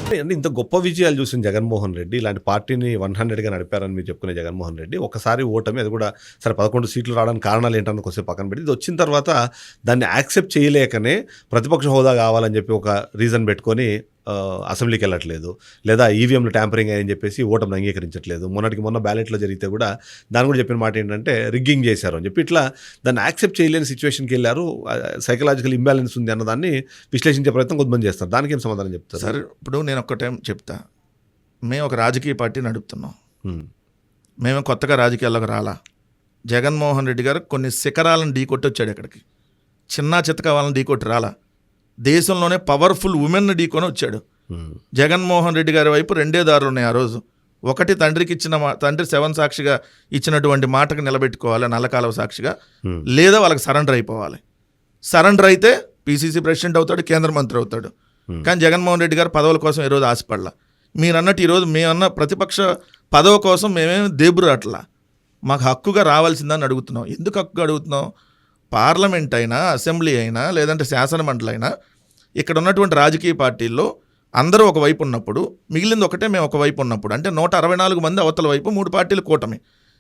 అంటే ఇంత గొప్ప విజయాలు చూసిన జగన్మోహన్ రెడ్డి, ఇలాంటి పార్టీని 100గా నడిపారని మీరు చెప్పుకునే జగన్మోహన్ రెడ్డి, ఒకసారి ఓటమి, అది కూడా సరే 11 సీట్లు రావడానికి కారణాలు ఏంటన్న కొంచెం పక్కన పెట్టి, ఇది వచ్చిన తర్వాత దాన్ని యాక్సెప్ట్ చేయలేకనే ప్రతిపక్ష హోదా కావాలని చెప్పి ఒక రీజన్ పెట్టుకొని అసెంబ్లీకి వెళ్ళట్లేదు, లేదా ఈవీఎంలు ట్యాంపరింగ్ అని చెప్పేసి ఓటమిని అంగీకరించట్లేదు. మొన్న బ్యాలెట్లో జరిగితే కూడా దాని కూడా చెప్పిన మాట ఏంటంటే రిగ్గింగ్ చేశారు అని చెప్పి, ఇట్లా దాన్ని యాక్సెప్ట్ చేయలేని సిచ్యువేషన్కి వెళ్ళారు. సైకలాజికల్ ఇంబ్యాలెన్స్ ఉంది అన్నదాన్ని విశ్లేషించే ప్రయత్నం కొంతమంది చేస్తారు. దానికి ఏం సమాధానం చెప్తారు? సార్, ఇప్పుడు నేను ఒక్క టైం చెప్తా. మేము ఒక రాజకీయ పార్టీ నడుపుతున్నాం. మేము కొత్తగా రాజకీయాల్లోకి రాలా. జగన్మోహన్ రెడ్డి గారు కొన్ని శిఖరాలను ఢీకొట్టి వచ్చాడు. ఇక్కడికి చిన్న చితక వాళ్ళని ఢీకొట్టి రాలా. దేశంలోనే పవర్ఫుల్ ఉమెన్ ఢీకొని వచ్చాడు. జగన్మోహన్ రెడ్డి గారి వైపు రెండే దారులు ఉన్నాయి ఆ రోజు. ఒకటి, తండ్రి శవం సాక్షిగా ఇచ్చినటువంటి మాటకు నిలబెట్టుకోవాలి నల్లకాలవ సాక్షిగా, లేదా వాళ్ళకి సరెండర్ అయిపోవాలి. సరెండర్ అయితే పీసీసీ ప్రెసిడెంట్ అవుతాడు, కేంద్ర మంత్రి అవుతాడు. కానీ జగన్మోహన్ రెడ్డి గారు పదవుల కోసం ఈరోజు ఆశపడలా. మీరు అన్నట్టు ఈరోజు మేమన్న ప్రతిపక్ష పదవి కోసం మేమేమి దేబురాట్లా, మాకు హక్కుగా రావాల్సిందని అడుగుతున్నాం. ఎందుకు హక్కుగా అడుగుతున్నాం? పార్లమెంట్ అయినా, అసెంబ్లీ అయినా, లేదంటే శాసనమండలి అయినా, ఇక్కడ ఉన్నటువంటి రాజకీయ పార్టీల్లో అందరూ ఒకవైపు ఉన్నప్పుడు, మిగిలింది ఒకటే మేము ఒకవైపు ఉన్నప్పుడు, అంటే 164 మంది అవతల వైపు, 3 పార్టీలు కూటమి,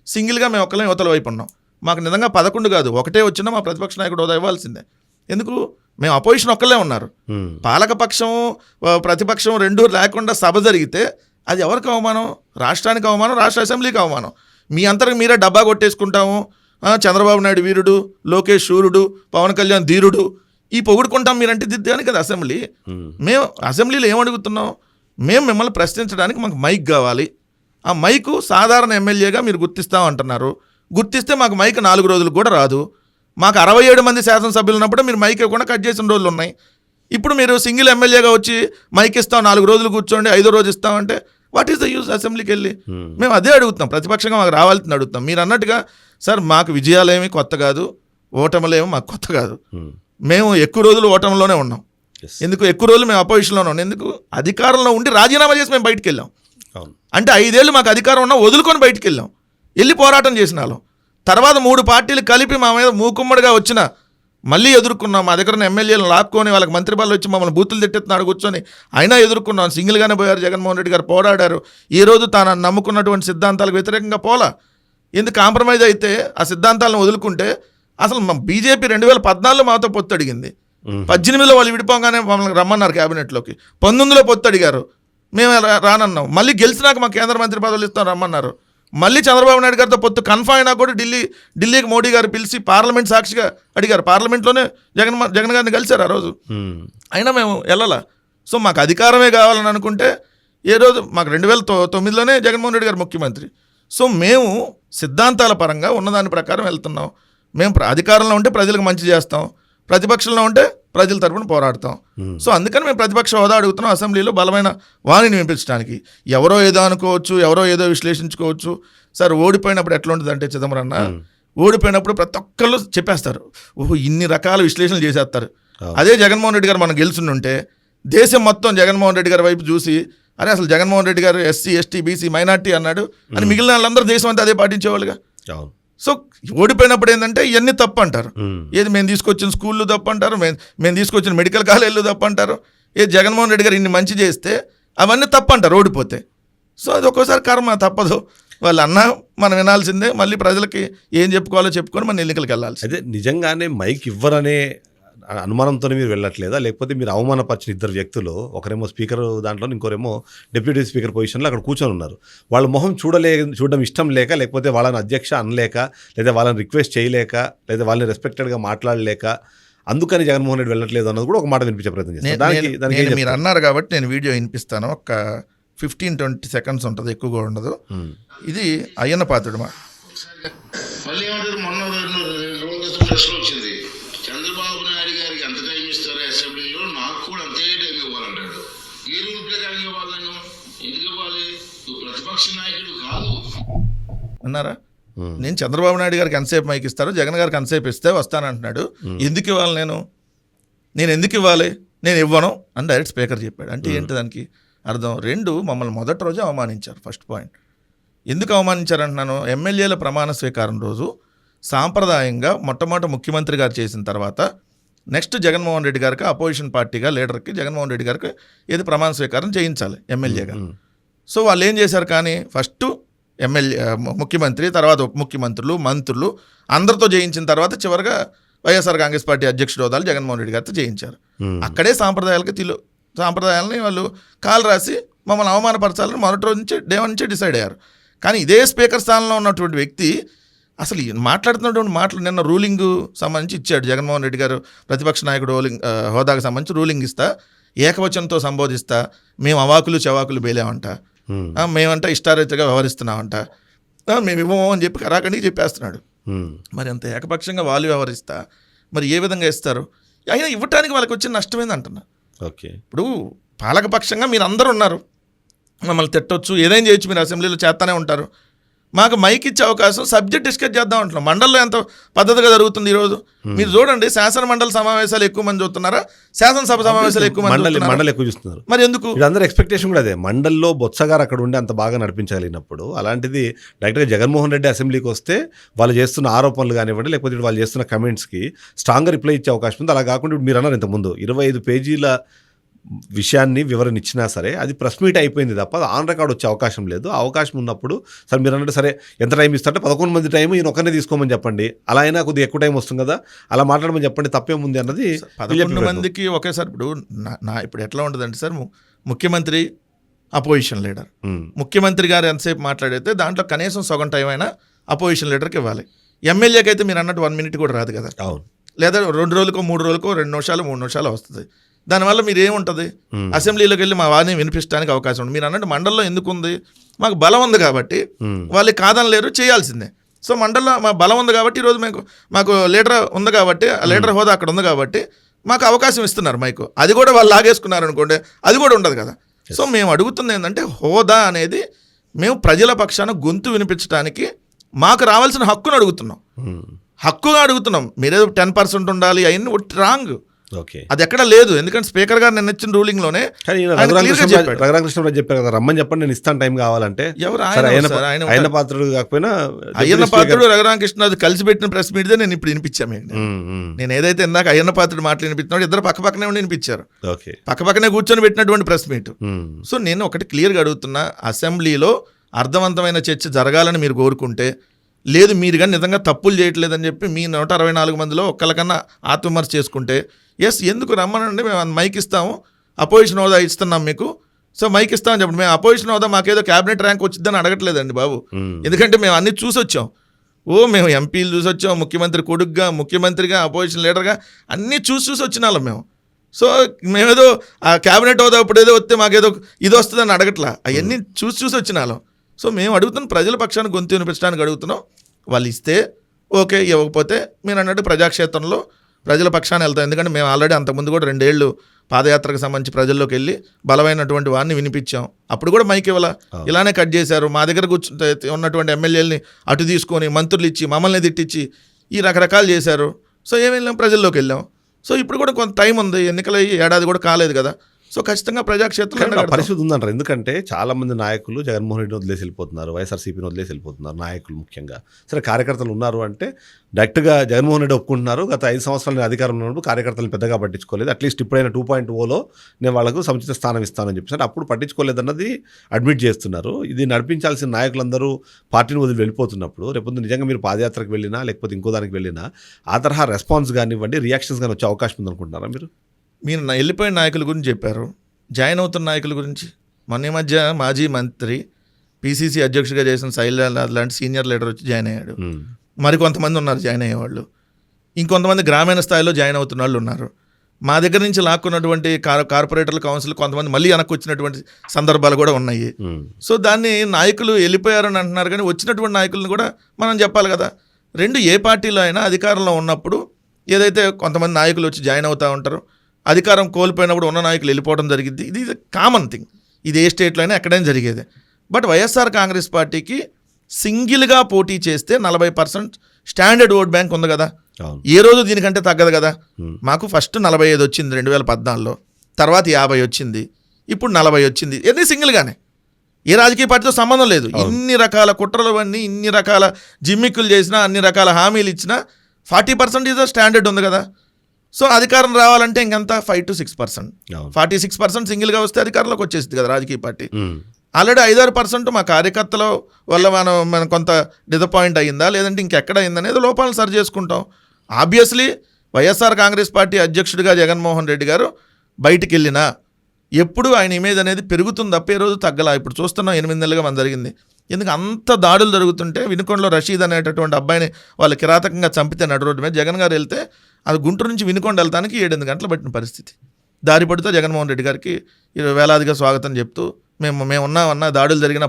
సింగిల్గా మేము ఒక్కలే అవతల వైపు ఉన్నాం. మాకు నిజంగా 11 కాదు, ఒకటే వచ్చినా మా ప్రతిపక్ష నాయకుడు హోదా ఇవ్వాల్సిందే. ఎందుకు? మేము అపోజిషన్ ఒక్కలే ఉన్నారు. పాలకపక్షం ప్రతిపక్షం రెండూ లేకుండా సభ జరిగితే అది ఎవరికి అవమానం? రాష్ట్రానికి అవమానం, రాష్ట్ర అసెంబ్లీకి అవమానం. మీ అంతరికి మీరే డబ్బా కొట్టేసుకుంటాము. చంద్రబాబు నాయుడు వీరుడు, లోకేష్ శూరుడు, పవన్ కళ్యాణ్ ధీరుడు, ఈ పొగుడుకుంటాం మీరంటే దిద్దాని కదా అసెంబ్లీ. మేము అసెంబ్లీలో ఏమడుగుతున్నాం? మేము మిమ్మల్ని ప్రశ్నించడానికి మాకు మైక్ కావాలి. ఆ మైకు సాధారణ ఎమ్మెల్యేగా మీరు గుర్తిస్తాం అంటున్నారు. గుర్తిస్తే మాకు మైక్ 4 రోజులు కూడా రాదు. మాకు 67 మంది శాసనసభ్యులు ఉన్నప్పుడు మీరు మైక్ ఇవ్వకుండా కట్ చేసిన రోజులు ఉన్నాయి. ఇప్పుడు మీరు సింగిల్ ఎమ్మెల్యేగా వచ్చి మైక్ ఇస్తాం, 4 రోజులు కూర్చోండి, 5వ రోజు ఇస్తామంటే వాట్ ఈస్ ద యూజ్? అసెంబ్లీకి వెళ్ళి మేము అదే అడుగుతాం. ప్రతిపక్షంగా మాకు రావాల్సింది అడుగుతాం. మీరు అన్నట్టుగా సార్, మాకు విజయాలేమి కొత్త కాదు, ఓటములేమో మాకు కొత్త కాదు. మేము ఎక్కువ రోజులు ఓటమిలోనే ఉన్నాం. ఎందుకు ఎక్కువ రోజులు మేము అపోజిషన్లోనే ఉన్నాం? ఎందుకు? అధికారంలో ఉండి రాజీనామా చేసి మేము బయటికి వెళ్ళాం. అంటే 5 ఏళ్ళు మాకు అధికారం ఉన్నా వదులుకొని బయటికి వెళ్ళాం, వెళ్ళి పోరాటం చేసిన వాళ్ళం. తర్వాత 3 పార్టీలు కలిపి మా మీద మూకుమ్మడిగా వచ్చిన మళ్ళీ ఎదుర్కొన్నాం. మా దగ్గర ఎమ్మెల్యేలు లాక్కొని వాళ్ళకి మంత్రి బాలు వచ్చి మమ్మల్ని బూతులు తిట్టేస్తున్నాడు కూర్చొని, అయినా ఎదుర్కొన్నాం. సింగిల్గానే పోయారు జగన్మోహన్ రెడ్డి గారు, పోరాడారు. ఈ రోజు తాను నమ్ముకున్నటువంటి సిద్ధాంతాలకు వ్యతిరేకంగా పోలా. ఎందుకు కాంప్రమైజ్ అయితే ఆ సిద్ధాంతాలను వదులుకుంటే? అసలు మా బీజేపీ 2014లో మాతో పొత్తు అడిగింది. 18లో వాళ్ళు విడిపోగానే మమ్మల్ని రమ్మన్నారు క్యాబినెట్లోకి. 19లో పొత్తు అడిగారు, మేము రానన్నాం. మళ్ళీ గెలిచినాక మా కేంద్ర మంత్రి పదవులు ఇస్తాం రమ్మన్నారు. మళ్ళీ చంద్రబాబు నాయుడు గారితో పొత్తు కన్ఫర్మ్ అయినా కూడా ఢిల్లీకి మోడీ గారు పిలిచి పార్లమెంట్ సాక్షిగా అడిగారు. పార్లమెంట్లోనే జగన్ గారిని కలిశారు ఆ రోజు. అయినా మేము వెళ్ళాలా. సో మాకు అధికారమే కావాలని అనుకుంటే ఏ రోజు మాకు 2009లోనే జగన్మోహన్ రెడ్డి గారు ముఖ్యమంత్రి. సో మేము సిద్ధాంతాల పరంగా ఉన్నదాని ప్రకారం వెళ్తున్నాం. మేము అధికారంలో ఉంటే ప్రజలకు మంచి చేస్తాం, ప్రతిపక్షంలో ఉంటే ప్రజల తరపున పోరాడతాం. సో అందుకని మేము ప్రతిపక్ష హోదా అడుగుతున్నాం అసెంబ్లీలో బలమైన వాణిని వినిపించడానికి. ఎవరో ఏదో అనుకోవచ్చు, ఎవరో ఏదో విశ్లేషించుకోవచ్చు. సార్, ఓడిపోయినప్పుడు ఎట్లా ఉంటుంది అంటే చిదంబరన్న, ఓడిపోయినప్పుడు ప్రతి ఒక్కళ్ళు చెప్పేస్తారు, ఓహో ఇన్ని రకాల విశ్లేషణలు చేసేస్తారు. అదే జగన్మోహన్ రెడ్డి గారు మనం గెలుచుంటే దేశం మొత్తం జగన్మోహన్ రెడ్డి గారి వైపు చూసి, అరే అసలు జగన్మోహన్ రెడ్డి గారు ఎస్సీ, ఎస్టీ, బీసీ, మైనార్టీ అన్నాడు అని మిగిలిన వాళ్ళందరూ దేశం అంతా అదే పాటించేవాళ్ళుగా. సో ఓడిపోయినప్పుడు ఏంటంటే ఇవన్నీ తప్పు అంటారు. ఏది మేము తీసుకొచ్చిన స్కూళ్ళు తప్పు అంటారు, మేము తీసుకొచ్చిన మెడికల్ కాలేజీలు తప్పు అంటారు. ఏది జగన్మోహన్ రెడ్డి గారు ఇన్ని మంచి చేస్తే అవన్నీ తప్పు అంటారు ఓడిపోతే. సో అది ఒక్కోసారి కర్మ, తప్పదు. వాళ్ళు అన్నా మనం వినాల్సిందే. మళ్ళీ ప్రజలకి ఏం చెప్పుకోవాలో చెప్పుకొని మన ఎన్నికలకు వెళ్ళాల్సి. అదే నిజంగానే మైక్ ఇవ్వరనే అనుమానంతో మీరు వెళ్ళట్లేదా? లేకపోతే మీరు అవమానపరిచిన 2 వ్యక్తులు, ఒకరేమో స్పీకర్ దాంట్లో, ఇంకోరేమో డిప్యూటీ స్పీకర్ పొజిషన్లో అక్కడ కూర్చొని ఉన్నారు. వాళ్ళ మొహం చూడడం ఇష్టం లేక, లేకపోతే వాళ్ళని అధ్యక్ష అనలేక, లేదా వాళ్ళని రిక్వెస్ట్ చేయలేక, లేదా వాళ్ళని రెస్పెక్టెడ్గా మాట్లాడలేక, అందుకని జగన్మోహన్ రెడ్డి వెళ్ళట్లేదు అన్నది కూడా ఒక మాట వినిపించే ప్రయత్నం చేస్తాను. దానికి మీరు అన్నారు కాబట్టి నేను వీడియో వినిపిస్తాను. ఒక 15-20 సెకండ్స్ ఉంటుంది, ఎక్కువగా ఉండదు. ఇది అయ్యన్న పాత్రుడు మా వచ్చింది. చంద్రబాబు నాయుడు గారికి ఎంత టైం ఇస్తారో అసెంబ్లీలో, నాకు కూడా అంతే టైం ఇవ్వాలంటాడు. ఏ రూల్ ప్రకారం ఇవ్వాలి? నేను ఎందుకు ఇవ్వాలి? నువ్వు ప్రతిపక్ష నాయకుడు కాదు అన్నారా? నేను చంద్రబాబు నాయుడు గారికి ఎంతసేపు మైక్ ఇస్తారో జగన్ గారికి ఎంతసేపు ఇస్తే వస్తానంటున్నాడు. ఎందుకు ఇవ్వాలి? నేను ఎందుకు ఇవ్వాలి? నేను ఇవ్వను అని డైరెక్ట్ స్పీకర్ చెప్పాడు. అంటే ఏంటి దానికి అర్థం? 2, మమ్మల్ని మొదటి రోజు అవమానించారు. ఫస్ట్ పాయింట్, ఎందుకు అవమానించారంటున్నాను? ఎమ్మెల్యేల ప్రమాణ స్వీకారం రోజు సాంప్రదాయంగా మొట్టమొదటి ముఖ్యమంత్రి గారు చేసిన తర్వాత నెక్స్ట్ జగన్మోహన్ రెడ్డి గారికి అపోజిషన్ పార్టీగా లీడర్కి జగన్మోహన్ రెడ్డి గారికి ఏది ప్రమాణ స్వీకారం చేయించాలి ఎమ్మెల్యేగా. సో వాళ్ళు ఏం చేశారు కానీ ఫస్ట్ ముఖ్యమంత్రి, తర్వాత ఉప ముఖ్యమంత్రులు, మంత్రులు అందరితో చేయించిన తర్వాత చివరిగా వైఎస్ఆర్ కాంగ్రెస్ పార్టీ అధ్యక్షుడు హోదాలు జగన్మోహన్ రెడ్డి గారితో చేయించారు. అక్కడే సాంప్రదాయాలని వాళ్ళు కాలు రాసి మమ్మల్ని అవమానపరచాలని మొదటి రోజు నుంచి డే వన్ నుంచే డిసైడ్ అయ్యారు. కానీ ఇదే స్పీకర్ స్థానంలో ఉన్నటువంటి వ్యక్తి అసలు మాట్లాడుతున్నటువంటి మాటలు నిన్న రూలింగ్ సంబంధించి ఇచ్చాడు. జగన్మోహన్ రెడ్డి గారు ప్రతిపక్ష నాయకుడు హోదాకు సంబంధించి రూలింగ్ ఇస్తా, ఏకవచనంతో సంబోధిస్తా, మేము అవాకులు చెవాకులు బేలేమంట, మేమంట ఇష్టారీతిగా వ్యవహరిస్తున్నామంట, మేము ఇవ్వము అని చెప్పి కరాఖండికి చెప్పేస్తున్నాడు. మరి అంత ఏకపక్షంగా వాళ్ళు వ్యవహరిస్తా మరి ఏ విధంగా ఇస్తారు? అయినా ఇవ్వటానికి వాళ్ళకి వచ్చిన నష్టమేంది అంటున్నా. ఓకే, ఇప్పుడు పాలకపక్షంగా మీరు అందరూ ఉన్నారు, మమ్మల్ని తిట్టొచ్చు, ఏదైనా చేయొచ్చు, మీరు అసెంబ్లీలో చేస్తానే ఉంటారు. మాకు మైక్ ఇచ్చే అవకాశం, సబ్జెక్ట్ డిస్కస్ చేద్దాం అంటున్నాం. మండలిలో ఎంత పద్ధతిగా జరుగుతుంది ఈరోజు మీరు చూడండి. శాసన మండలి సమావేశాలు ఎక్కువ మంది చూస్తున్నారా, శాసనసభ సమావేశాలు ఎక్కువ మండలి ఎక్కువ చూస్తున్నారు. మరి ఎందుకు? అందరూ ఎక్స్పెక్టేషన్ కూడా అదే, మండలిలో బొత్స గారు అక్కడ ఉండి అంత బాగా నడిపించగలిగినప్పుడు అలాంటిది డైరెక్ట్గా జగన్మోహన్ రెడ్డి అసెంబ్లీకి వస్తే వాళ్ళు చేస్తున్న ఆరోపణలు కానివ్వండి, లేకపోతే వాళ్ళు చేస్తున్న కమెంట్స్కి స్ట్రాంగ్గా రిప్లై ఇచ్చే అవకాశం ఉంది. అలా కాకుండా మీరు అన్నారు ఇంతకుముందు 25 పేజీల విషయాన్ని వివరణ ఇచ్చినా సరే అది ప్రెస్ మీట్ అయిపోయింది తప్ప ఆన్ రికార్డ్ వచ్చే అవకాశం లేదు. అవకాశం ఉన్నప్పుడు సరే మీరు అన్నట్టు సరే ఎంత టైం ఇస్తారంటే 11 మంది టైం ఈయన ఒక్కనే తీసుకోమని చెప్పండి, అలా అయినా కొద్దిగా ఎక్కువ టైం వస్తుంది కదా, అలా మాట్లాడమని చెప్పండి, తప్పేముంది అన్నది. 11 మందికి ఒకేసారి ఇప్పుడు ఇప్పుడు ఎట్లా ఉంటుందంటే సార్, ముఖ్యమంత్రి అపోజిషన్ లీడర్, ముఖ్యమంత్రి గారు ఎంతసేపు మాట్లాడితే దాంట్లో కనీసం సగం టైం అయినా అపోజిషన్ లీడర్కి ఇవ్వాలి. ఎమ్మెల్యేకి అయితే మీరు అన్నట్టు 1 minute కూడా రాదు కదా, అవును, లేదా 2 రోజులకో 3 రోజులకో 2 నిమిషాలు 3 నిమిషాలు వస్తుంది. దానివల్ల మీరు ఏముంటుంది, అసెంబ్లీలోకి వెళ్ళి మా వారిని వినిపించడానికి అవకాశం ఉంది. మీరు అన్నట్టు మండలిలో ఎందుకు ఉంది, మాకు బలం ఉంది కాబట్టి వాళ్ళు కాదనలేరు, చేయాల్సిందే. సో మండలిలో మా బలం ఉంది కాబట్టి ఈరోజు మాకు లీడర్ ఉంది కాబట్టి, ఆ లీడర్ హోదా అక్కడ ఉంది కాబట్టి మాకు అవకాశం ఇస్తున్నారు మైకు. అది కూడా వాళ్ళు లాగేసుకున్నారు అనుకోండి, అది కూడా ఉండదు కదా. సో మేము అడుగుతుంది ఏంటంటే హోదా అనేది మేము ప్రజల పక్షాన గొంతు వినిపించడానికి మాకు రావాల్సిన హక్కును అడుగుతున్నాం, హక్కుగా అడుగుతున్నాం. మీరేదో 10% ఉండాలి అవన్నీ రాంగ్, అది ఎక్కడ లేదు. ఎందుకంటే స్పీకర్ గారు నిన్న ఇచ్చిన రూలింగ్ లోనే రఘురామకృష్ణరాజు చెప్పారు కదా, రమ్మని చెప్పండి నేను ఇస్తాను టైం కావాలంటే. ఎవరు ఆయన పాత్రుడు కాకపోయినా అయ్యన్న పాత్రుడు రఘురామకృష్ణరాజు కలిసి పెట్టిన ప్రెస్ మీట్ నేను ఇప్పుడు వినిపించాము. నేను ఏదైతే ఇందాక అయ్యన్న పాత్రుడు మాటలు వినిపించినాడు, ఇద్దరు పక్కపక్కనే ఉండి వినిపించారు, పక్కపక్కనే కూర్చొని పెట్టినటువంటి ప్రెస్ మీట్. సో నేను ఒకటి క్లియర్గా అడుగుతున్నా, అసెంబ్లీలో అర్థవంతమైన చర్చ జరగాలని మీరు కోరుకుంటే, లేదు మీరు కానీ నిజంగా తప్పులు చేయట్లేదని చెప్పి మీ 164 మందిలో ఒక్కరికన్నా ఆత్మవిమర్శ చేసుకుంటే ఎందుకు రమ్మనండి, మేము మైక్ ఇస్తాము, అపోజిషన్ హోదా ఇస్తున్నాం మీకు, సో మైక్ ఇస్తామని చెప్పండి. మేము అపోజిషన్ హోదా మాకేదో క్యాబినెట్ ర్యాంక్ వచ్చిందని అడగట్లేదండి బాబు, ఎందుకంటే మేము అన్ని చూసొచ్చాం. మేము ఎంపీలు చూసొచ్చాం, ముఖ్యమంత్రి కొడుకుగా, ముఖ్యమంత్రిగా, అపోజిషన్ లీడర్గా అన్నీ చూసి వచ్చిన వాళ్ళం మేము. సో మేమేదో ఆ క్యాబినెట్ హోదా ఇప్పుడు ఏదో వస్తే మాకేదో ఇది వస్తుందని అడగట్లా, అవన్నీ చూసి వచ్చిన వాళ్ళం. సో మేము అడుగుతున్నాం, ప్రజల పక్షాన్ని గొంతు వినిపించడానికి అడుగుతున్నాం. వాళ్ళు ఇస్తే ఓకే, ఇవ్వకపోతే మీరు అన్నట్టు ప్రజాక్షేత్రంలో ప్రజల పక్షాన్ని వెళ్తాం. ఎందుకంటే మేము ఆల్రెడీ అంతకుముందు కూడా 2 ఏళ్ళు పాదయాత్రకు సంబంధించి ప్రజల్లోకి వెళ్ళి బలమైనటువంటి వారిని వినిపించాం. అప్పుడు కూడా మైక్ ఇవ్వాల, ఇలానే కట్ చేశారు. మా దగ్గర కూర్చుంటే ఉన్నటువంటి ఎమ్మెల్యేలని అటు తీసుకొని మంత్రులు ఇచ్చి మమ్మల్ని తిట్టించి ఈ రకరకాలు చేశారు. సో ఏం వెళ్ళాం, ప్రజల్లోకి వెళ్ళాం. సో ఇప్పుడు కూడా కొంత టైం ఉంది, ఎన్నికలు ఏడాది కూడా కాలేదు కదా. సో ఖచ్చితంగా ప్రజాక్షేత్రంలో పరిస్థితి ఉందంటారు. ఎందుకంటే చాలా మంది నాయకులు జగన్మోహన్ రెడ్డిని వదిలేసి వెళ్ళిపోతున్నారు, వైఎస్ఆర్సీపీని వదిలేసి వెళ్ళిపోతున్నారు నాయకులు ముఖ్యంగా. సరే కార్యకర్తలు ఉన్నారు అంటే డైరెక్ట్గా జగన్మోహన్ రెడ్డి ఒప్పుకుంటున్నారు, గత 5 సంవత్సరాలు నేను అధికారం ఉన్నప్పుడు కార్యకర్తలు పెద్దగా పట్టించుకోలేదు, అట్లీస్ట్ ఇప్పుడైనా 2.0లో నేను వాళ్ళకు సముచిత స్థానం ఇస్తానని చెప్పేసి అప్పుడు పట్టించుకోలేదన్నది అడ్మిట్ చేస్తున్నారు. ఇది నడిపించాల్సిన నాయకులందరూ పార్టీని వదిలి వెళ్ళిపోతున్నప్పుడు రేపు నిజంగా మీరు పాదయాత్రకు వెళ్ళినా లేకపోతే ఇంకో దానికి వెళ్ళినా ఆ తరహా రెస్పాన్స్ కానివ్వండి, రియాక్షన్స్ కానీ వచ్చే అవకాశం ఉందనుకుంటున్నారా మీరు? మీరు వెళ్ళిపోయిన నాయకుల గురించి చెప్పారు, జాయిన్ అవుతున్న నాయకుల గురించి మొన్న మధ్య మాజీ మంత్రి పిసిసి అధ్యక్షుడిగా చేసిన శైలజ లాంటి సీనియర్ లీడర్ వచ్చి జాయిన్ అయ్యాడు. మరికొంతమంది ఉన్నారు జాయిన్ అయ్యేవాళ్ళు, ఇంకొంతమంది గ్రామీణ స్థాయిలో జాయిన్ అవుతున్న వాళ్ళు ఉన్నారు. మా దగ్గర నుంచి లాక్కున్నటువంటి కార్పొరేటర్ల కౌన్సిల్ కొంతమంది మళ్ళీ వెనక్కి వచ్చినటువంటి సందర్భాలు కూడా ఉన్నాయి. సో దాన్ని నాయకులు వెళ్ళిపోయారని అంటున్నారు, కానీ వచ్చినటువంటి నాయకులను కూడా మనం చెప్పాలి కదా. ఏ పార్టీలో అయినా అధికారంలో ఉన్నప్పుడు ఏదైతే కొంతమంది నాయకులు వచ్చి జాయిన్ అవుతూ ఉంటారో, అధికారం కోల్పోయినప్పుడు ఉన్న నాయకులు వెళ్ళిపోవడం జరిగింది. ఇది కామన్ థింగ్, ఇది ఏ స్టేట్లో అయినా ఎక్కడైనా జరిగేది. బట్ వైఎస్ఆర్ కాంగ్రెస్ పార్టీకి సింగిల్గా పోటీ చేస్తే 40% స్టాండర్డ్ ఓట్ బ్యాంక్ ఉంది కదా, ఏ రోజు దీనికంటే తగ్గదు కదా. మాకు ఫస్ట్ 45 వచ్చింది 2014లో, తర్వాత 50 వచ్చింది, ఇప్పుడు 40 వచ్చింది. ఇవన్నీ సింగిల్గానే, ఏ రాజకీయ పార్టీతో సంబంధం లేదు. ఇన్ని రకాల కుట్రలు అన్నీ, ఇన్ని రకాల జిమ్మిక్కులు చేసినా, అన్ని రకాల హామీలు ఇచ్చినా 40% స్టాండర్డ్ ఉంది కదా. సో అధికారం రావాలంటే ఇంకంతా 5 to 6%. అవును. 46% సింగిల్గా వస్తే అధికారంలోకి వచ్చేసింది కదా రాజకీయ పార్టీ. ఉమ్. ఆల్రెడీ 5-6% మా కార్యకర్తల వల్ల మనం కొంత డిసప్పాయింట్ అయ్యిందా లేదంటే ఇంకెక్కడ అయిందనేది లోపాలను సరి చేసుకుంటాం. ఆబ్వియస్లీ వైఎస్ఆర్ కాంగ్రెస్ పార్టీ అధ్యక్షుడిగా జగన్మోహన్ రెడ్డి గారు బయటికి వెళ్ళినా ఎప్పుడు ఆయన ఇమేజ్ అనేది పెరుగుతుంది తప్ప ఏ రోజు తగ్గలా. ఇప్పుడు చూస్తున్నాం 8 నెలలుగా మన జరిగింది. ఎందుకు అంత దాడులు జరుగుతుంటే వినుకొండలో రషీద్ అనేటటువంటి అబ్బాయిని వాళ్ళు కిరాతకంగా చంపితే నడు రోడ్డు మీద జగన్ గారు వెళ్తే అది గుంటూరు నుంచి వినుకొండ వెళ్తానికి 7-8 గంటలు పట్టిన పరిస్థితి. దారి పడితే జగన్మోహన్ రెడ్డి గారికి వేలాదిగా స్వాగతం చెప్తూ మేము ఉన్నామన్నా దాడులు జరిగిన